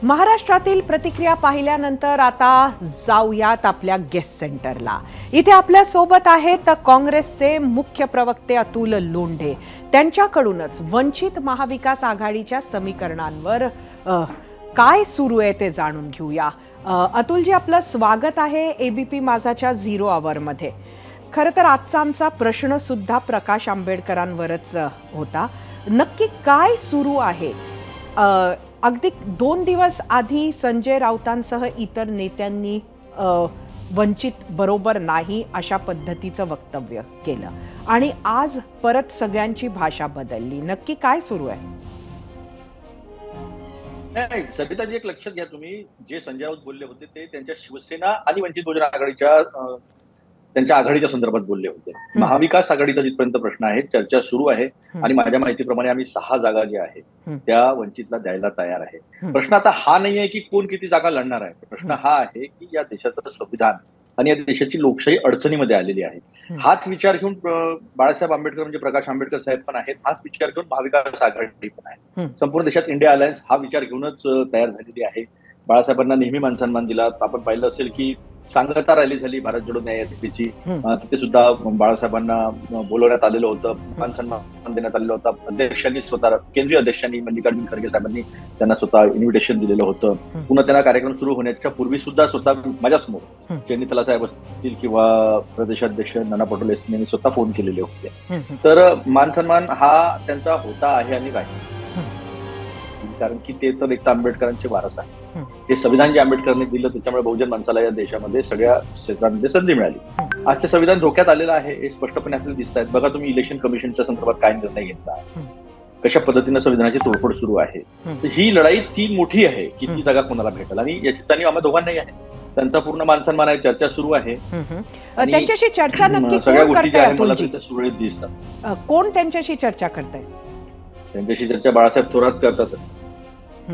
महाराष्ट्रातील प्रतिक्रिया पाहिल्यानंतर आता जाऊयात आपल्या गेस्ट सेंटरला। इथे आपल्या सोबत आहेत काँग्रेसचे मुख्य प्रवक्ते अतुल लोंढे। त्यांच्याकडूनच वंचित महाविकास आघाडीच्या समीकरणांवर काय सुरू आहे ते जाणून घेऊया। अतुलजी, आपलं स्वागत आहे एबीपी माझाच्या 0 आवरमध्ये। खरं तर आजचा आमचा प्रश्न सुद्धा प्रकाश आंबेडकरांवरच होता। नक्की काय सुरू आहे? अगदी 2 दिवस आधी संजय राऊतांसह इतर नेत्यांनी वंचित बरोबर नाही अशा पद्धतीचं वक्तव्य केलं आणि आज परत सगळ्यांची भाषा बदलली। नक्की काय सुरू आहे? नाही, सविताजी, एक लक्षात घ्या तुम्ही, जे संजय राऊत बोलले होते ते त्यांच्या शिवसेना आणि वंचित बहुजन आघाडीच्या त्यांच्या आघाडीच्या संदर्भात बोलले होते। महाविकास आघाडीचा जिथपर्यंत प्रश्न आहे, चर्चा सुरू आहे आणि माझ्या माहितीप्रमाणे आम्ही 6 जागा ज्या आहेत त्या वंचितला द्यायला तयार आहे। प्रश्न आता हा नाहीये की कोण किती जागा लढणार आहे, प्रश्न हा आहे की या देशाचं संविधान आणि या देशाची लोकशाही अडचणीमध्ये आलेली आहे। हाच विचार घेऊन बाळासाहेब आंबेडकर म्हणजे प्रकाश आंबेडकर साहेब पण आहेत, हाच विचार घेऊन महाविकास आघाडी पण आहे। संपूर्ण देशात इंडिया अलायन्स हा विचार घेऊनच तयार झालेली आहे। बाळासाहेबांना नेहमी मानसन्मान दिला। आपण पाहिलं असेल की सांगता रॅली झाली भारत जोडो न्याय यात्रेची, तिथे सुद्धा बाळासाहेबांना बोलवण्यात आलेलं होतं, मानसन्मान देण्यात आलेलं होतं। अध्यक्षांनी स्वतः, केंद्रीय अध्यक्षांनी मल्लिकार्जुन खरगे साहेबांनी त्यांना स्वतः इन्व्हिटेशन दिलेलं होतं। पुन्हा त्यांना कार्यक्रम सुरू होण्याच्या पूर्वी सुद्धा स्वतः माझ्यासमोर चेन्नीथला साहेब असतील किंवा प्रदेशाध्यक्ष नाना पटोले यांनी स्वतः फोन केलेले होते। तर मानसन्मान हा त्यांचा होता आहे आणि राहील, कारण की ते तर एक आंबेडकरांचे वारस आहे। ते संविधान जे आंबेडकरांनी दिलं त्याच्यामुळे बहुजन माणसाला या देशामध्ये सगळ्या क्षेत्रांमध्ये संधी मिळाली। आज ते संविधान धोक्यात आलेलं आहे हे स्पष्टपणे आपल्याला दिसत आहे। बघा तुम्ही, इलेक्शन कमिशनच्या संदर्भात काय निर्णय घेतला, कशा पद्धतीनं संविधानाची तोडफोड सुरू आहे। ही लढाई ती मोठी आहे की ती जागा कोणाला भेटेल आणि याची जाणीव आम्हा दोघांनाही आहे। त्यांचा पूर्ण मानसन्मान आहे, चर्चा सुरू आहे। त्यांच्याशी चर्चा नक्की सगळ्या कोण गोष्टी करताय? मला तिथे सुरळीत दिसतात। कोण त्यांच्याशी चर्चा करताय? त्यांच्याशी चर्चा बाळासाहेब थोरात करतात,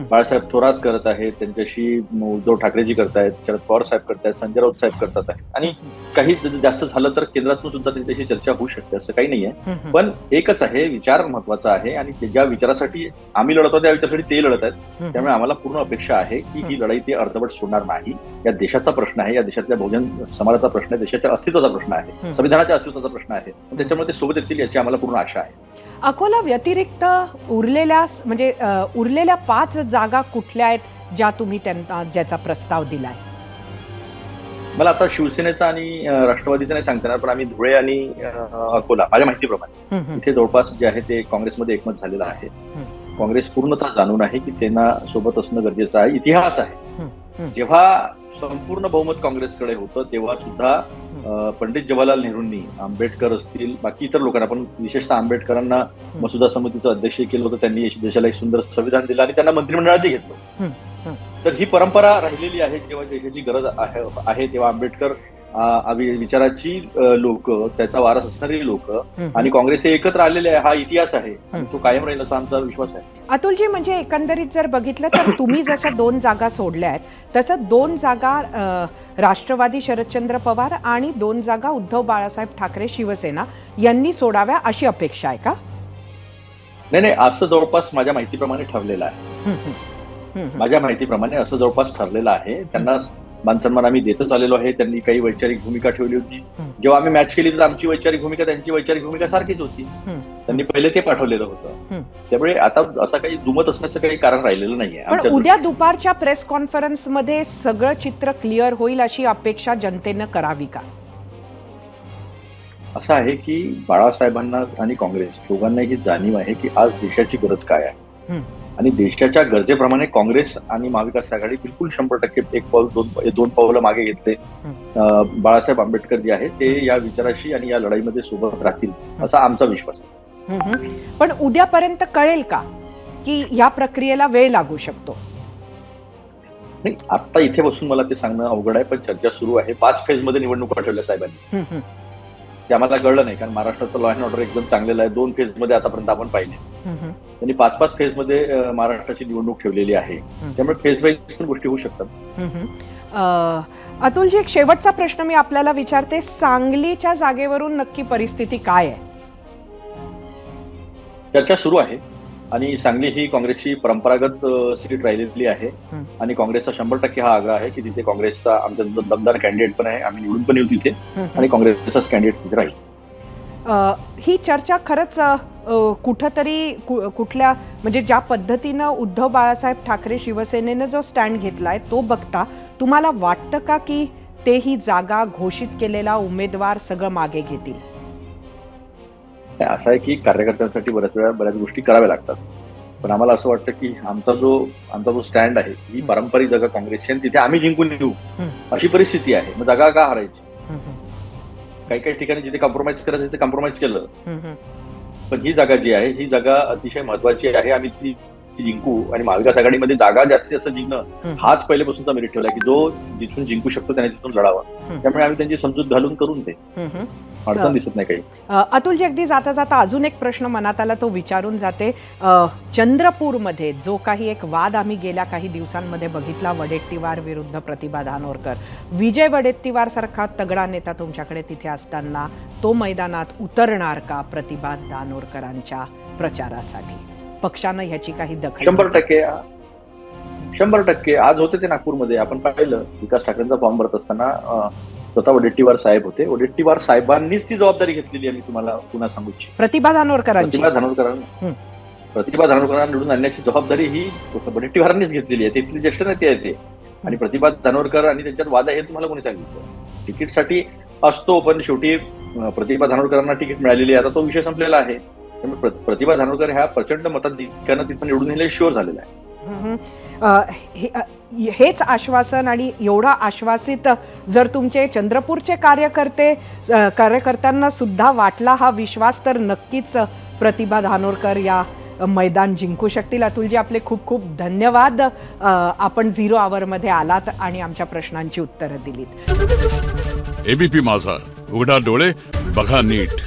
बाळासाहेब थोरात करत आहेत, त्यांच्याशी उद्धव ठाकरेजी करतायत, शरद पवार साहेब करतायत, संजय राऊत साहेब करतात आहेत आणि काही जास्त झालं तर केंद्रातून सुद्धा त्यांच्याशी चर्चा होऊ शकते, असं काही नाहीये। पण एकच आहे, विचार महत्वाचा आहे आणि ज्या विचारासाठी आम्ही लढतो त्या विचारासाठी ते लढत आहेत। त्यामुळे आम्हाला पूर्ण अपेक्षा आहे की ही लढाई ते अर्धवट सोडणार नाही। या देशाचा प्रश्न आहे, या देशातल्या बहुजन समाजाचा प्रश्न आहे, देशाच्या अस्तित्वाचा प्रश्न आहे, संविधानाच्या अस्तित्वाचा प्रश्न आहे। त्याच्यामुळे ते सोबत येतील याची आम्हाला पूर्ण आशा आहे। अकोला व्यतिरिक्त उरलेल्या 5 जागा कुठल्या आहेत ज्या तुम्ही त्यांना ज्याचा प्रस्ताव दिलाय? मला आता शिवसेनेचा आणि राष्ट्रवादीचा नाही सांगता येणार, पण आम्ही धुळे आणि अकोला माझ्या माहितीप्रमाणे इथे जवळपास जे आहे ते काँग्रेसमध्ये एकमत झालेलं आहे। काँग्रेस पूर्णतः जाणून आहे की त्यांना सोबत असणं गरजेचं आहे। इतिहास आहे, जेव्हा संपूर्ण बहुमत काँग्रेसकडे होतं तेव्हा सुद्धा पंडित जवाहरलाल नेहरूंनी, आंबेडकर असतील, बाकी इतर लोकांना, पण विशेषतः आंबेडकरांना मसुदा समितीचं अध्यक्ष केलं होतं। त्यांनी देशाला एक सुंदर संविधान दिलं आणि त्यांना मंत्रिमंडळातही घेतलं। तर ही परंपरा राहिलेली आहे। जेव्हा देशाची गरज आहे तेव्हा आंबेडकर विचाराची लोक, त्याचा वारस असणारी लोक आणि काँग्रेस हे एकत्र आलेले आहे, हा इतिहास आहे आणि तो कायम राहील असा आमचा विश्वास आहे। अतुलजी, म्हणजे एकंदरीत जर बघितलं तर तुम्ही जशा 2 जागा सोडल्या आहेत तसं 2 जागा राष्ट्रवादी शरदचंद्र पवार आणि 2 जागा उद्धव बाळासाहेब ठाकरे शिवसेना यांनी सोडाव्या अशी अपेक्षा आहे का? नाही, असं जवळपास माझ्या माहितीप्रमाणे ठरलेलं आहे। माझ्या माहितीप्रमाणे असं जवळपास ठरलेलं आहे। त्यांना मानसन्मान आम्ही देतच आलेलो आहे। त्यांनी काही वैचारिक भूमिका ठेवली होती, जेव्हा आम्ही मॅच केली तर आमची वैचारिक भूमिका त्यांची वैचारिक भूमिका सारखीच होती। त्यांनी पहिले ते पाठवलेलं होतं, त्यामुळे आता असं काही दुमत असण्याचं काही कारण राहिलेलं नाहीये। पण उद्या दुपारच्या प्रेस कॉन्फरन्समध्ये सगळं चित्र क्लिअर होईल अशी अपेक्षा जनतेनं करावी का? असं आहे की बाळासाहेबांना आणि काँग्रेस दोघांनाही ही जाणीव आहे की आज देशाची गरज काय आहे आणि देशाच्या गरजेप्रमाणे काँग्रेस आणि महाविकास आघाडी बिलकुल 100% एक पाऊल दोन पावलं मागे घेतले। बाळासाहेब आंबेडकर जे आहे ते या विचाराशी आणि या लढाईमध्ये सोबत राहतील असा आमचा विश्वास आहे। पण उद्यापर्यंत कळेल का की या प्रक्रियेला वेळ लागू शकतो? नाही, आता इथे बसून मला ते सांगणं अवघड आहे, पण चर्चा सुरू आहे। 5 फेजमध्ये निवडणुका ठेवल्या साहेबांनी, ते आम्हाला कळलं नाही, कारण महाराष्ट्राचं लॉ अँड ऑर्डर एकदम चांगलेलं आहे। 2 फेजमध्ये आतापर्यंत आपण पाहिले, त्यांनी 5-5 फेजमध्ये महाराष्ट्राची निवडणूक ठेवलेली आहे। त्यामुळे फेज वाईज पण गोष्टी होऊ शकतात। अतुलजी, एक शेवटचा प्रश्न मी आपल्याला विचारते, सांगलीच्या जागेवरून नक्की परिस्थिती काय आहे? चर्चा सुरू आहे, आणि सांगली ही काँग्रेसची परंपरागत सीट राहिलेली आहे आणि काँग्रेसचा 100% हा आग्रह आहे की तिथे काँग्रेसचा आमचा दमदार कॅन्डिडेट पण आहे, आम्ही निवडून पण येऊ तिथे आणि काँग्रेसचाच कॅन्डिडेट तिथे राहील. ही चर्चा खरंच कुठंतरी कुठल्या म्हणजे ज्या पद्धतीनं उद्धव बाळासाहेब ठाकरे शिवसेनेनं जो स्टँड घेतलाय तो बघता तुम्हाला वाटतं का की ते ही जागा घोषित केलेला उमेदवार सगळं मागे घेतील? असं आहे की कार्यकर्त्यांसाठी बऱ्याच गोष्टी कराव्या लागतात, पण आम्हाला असं वाटतं की आमचा जो स्टँड आहे ही पारंपरिक जागा काँग्रेसची आणि तिथे आम्ही जिंकून येऊ अशी परिस्थिती आहे. मग जागा का हारायची? काही ठिकाणी जिथे कॉम्प्रोमाइज करायचं तिथे कॉम्प्रोमाइज केलं, पण ही जागा जी आहे ही जागा अतिशय महत्वाची आहे. आम्ही ती जिंकू आणि महाविकास आघाडीमध्ये जागा जास्तीत जास्त जिंकणं हाच पहिल्यापासूनचा मेरिट ठेवला की जो जिथून जिंकू शकतो त्याने तिथून लढावा. त्यामुळे आम्ही त्यांची समजूत घालून करून ते अडचण दिसत नाही काही. अतुलजी, अगदी जाता जाता अजून एक प्रश्न मनात आला तो विचारून जाते. चंद्रपूरमध्ये जो काही एक वाद आम्ही गेल्या काही दिवसांमध्ये बघितला वडेट्टीवार विरुद्ध प्रतिभा धानोरकर, विजय वडेट्टीवार सारखा तगडा नेता तुमच्याकडे तिथे असताना तो मैदानात उतरणार का प्रतिभा धानोरकरांच्या प्रचारासाठी? पक्षानं ह्याची काही दखल? 100% आज होते ते नागपूरमध्ये. आपण पाहिलं विकास ठाकरेंचा फॉर्म भरत असताना स्वतः वडेट्टीवार साहेब होते. वडेट्टीवार साहेबांनीच ती जबाबदारी घेतलेली आहे. मी तुम्हाला पुन्हा सांगू इच्छितो, प्रतिभा धानोरकरांना निवडून आणण्याची जबाबदारी ही वडेट्टीवारांनीच घेतलेली आहे. तिथली ज्येष्ठ नेते आहे ते. आणि प्रतिभा धानोरकर आणि त्यांच्यात वाद आहे हे तुम्हाला कोणी सांगितलं? तिकीटसाठी असतो, पण शेवटी प्रतिभा धानोरकरांना तिकीट मिळालेली आहे. आता तो विषय संपलेला आहे. त्यामुळे प्रतिभा धानोरकर ह्या प्रचंड मताधिक्यानं तिथं निवडून येण्याला शुअर झालेला आहे. हेच आश्वासन आणि एवढा आश्वासित जर तुमचे चंद्रपूरचे कार्यकर्त्यांना सुद्धा वाटला हा विश्वास, तर नक्कीच प्रतिभा धानोरकर या मैदान जिंकू शकतील. अतुलजी, आपले खूप खूप धन्यवाद. आपण 0 आवरमध्ये आलात आणि आमच्या प्रश्नांची उत्तरं दिलीत. एबीपी माझा, उघडा डोळे बघा नीट.